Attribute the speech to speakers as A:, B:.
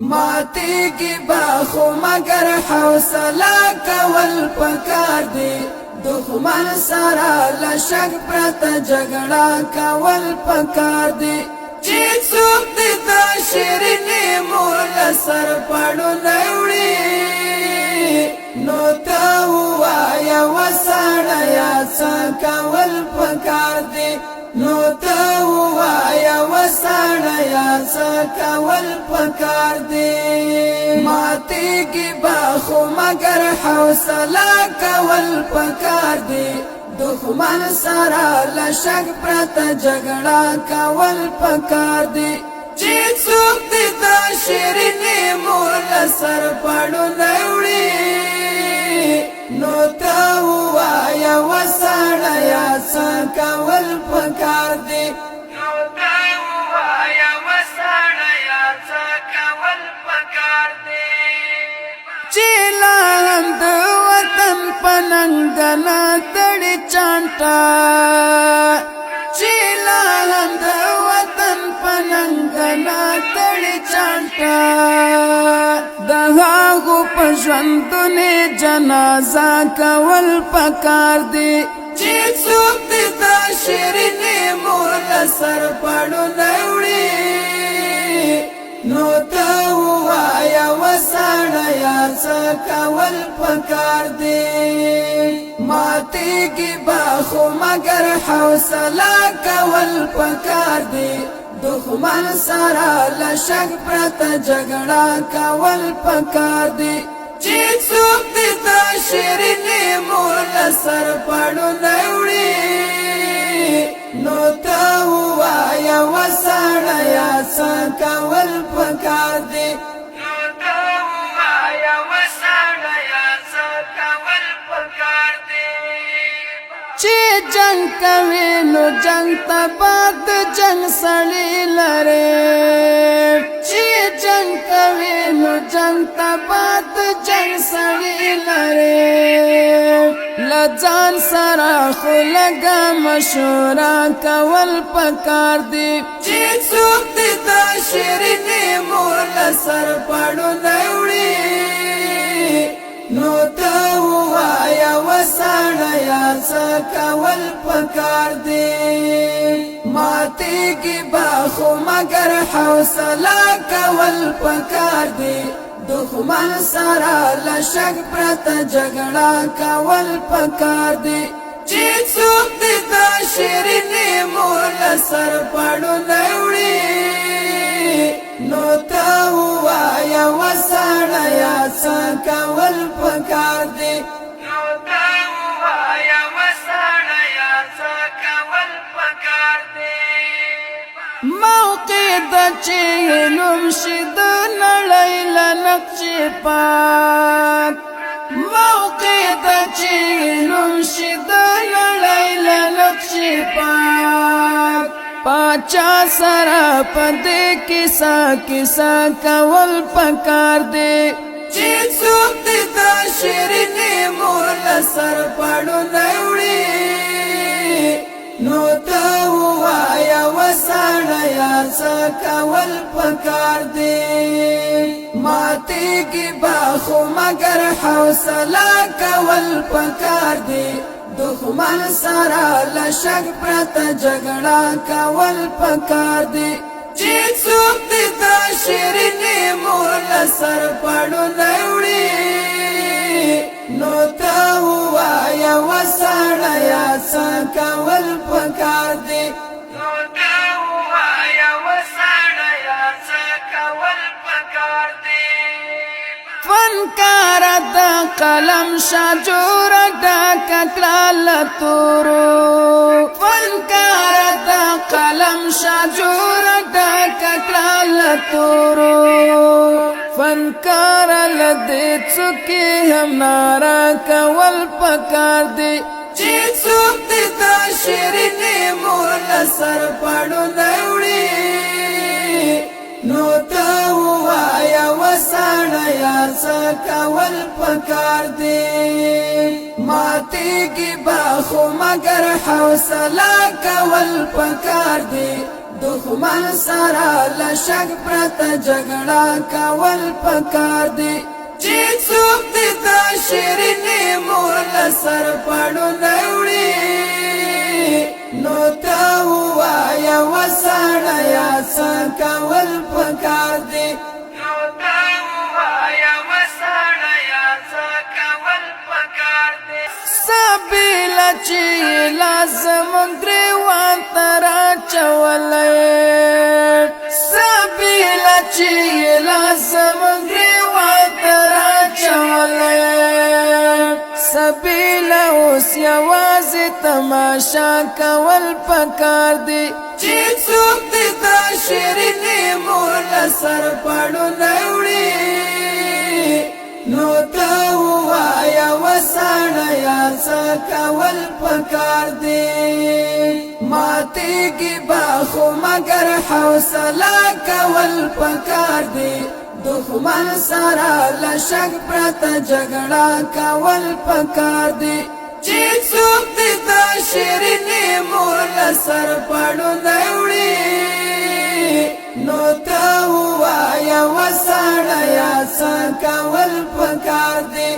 A: ماتی کی باخو مگر حوصله کول پکار دی دښمن سره لشک پرته جګړه کول پکار دی چې څوک دې د شیرینې مور سر پړو نوړي نو ته وایه وسړیه څه کول پکار دی نو ته وایه وسړیه څه کول پکار دی ماتی کی باخو مگر حوصله کول پکار دی دښمن سره لشک پرته جګړه کول پکار دی چې څوک دې د شیرینې مور سر پړو نوړي نو ته وایه وسړیه څه کول پکار دی نو ته وایه وسړیه څه کول پکار دی چې لا هم د وطن په ننګنا تړي چانټه چې لا هم د وطن په ننګنا تړي چانټه د هغو په ژوندونې جنازه کول پکار دی چې څوک دې د شیرینې مور سر پړو نوړي نو ته وایه وسړیه څه کول پکار دی ماتی کی باخو مگر حوصله کول پکار دی دښمن سره لشک پرته جګړه کول پکار دی چې څوک دې د شیرینې مور سر پړو نوړي نو ته وایه وسړیه څه کول پکار دی نو ته وایه وسړیه څه کول پکار دی چې جنگ کوي نو جنگ ته بعد جنگ سړی لري چې جنگ کوي نو جنگ ته بعد جنگ سړی لري لځان سره خو لګه مشوره کول پکار دی چې څوک دې د شیرینې مور سر پړو نوړي نو ته وایه وسړیه څه کول پکار دی ماتی کی باخو مگر حوصله کول پکار دی دښمن سره لشک پرته جګړه کول پکار دی چې څوک دې د شیرینې مور سر پړو نوړي نو ته وایه وسړیه څه کول پکار دی نو ته وایه وسړیه څه کول پکار دی موقع د چې نوم شي د نړۍ له نقشې پاک موقع د چې نوم شي د نړۍ له نقشې پاک پاچا سره په دې کیسه کیسه کول پکار دی چې څوک دې د شیرینې مور سر پړو نوړي نو ته وایه وسړیه څه کول پکار دی ماتی کی باخو مگر حوصله کول پکار دی دښمن سره لشک پرته جګړه کول پکار دی چې څوک دې د شیرینې مور سر پړو نوړي نو ته وایه وسړیه څه کول پکار دی نو ته وایه وسړیه څه کول پکار دی فنکار د قلم شجور ډک کړه له تورو فنکار د قلم شجور ډک کړه له تورو فنکار له دې څوکې هم ناره کول پکار دی چې څوک دې د شیرینې مور سر پړو نوړي نو ته وایه وسړیه څه کول پکار دی ماتی کی باخو مگر حوصله کول پکار دی دښمن سره لشک پرته جګړه کول پکار دی چې څوک دې د شیرینې مور له سر پړونی وړي نو ته ووایه وسړیه څه کول پکار دی سبیلا چی لازم گریوان ترا چولے سبیلا چی لازم گریوان ترا چولے سبیلا اوس یوازې تماشا کول پکار دی چې څوک دې د شیرینې مور له سر پړونی وړي نو ته ووایه وسړیه څه کول پکار دی ماتېږي به خو مګر حوصله کول پکار دی دښمن سره لشک پرته جګړه کول پکار دی چې څوک دې د شیرینې مور له سر پړونی وړي نو ته ووایه وسړیه څه کول پکار دی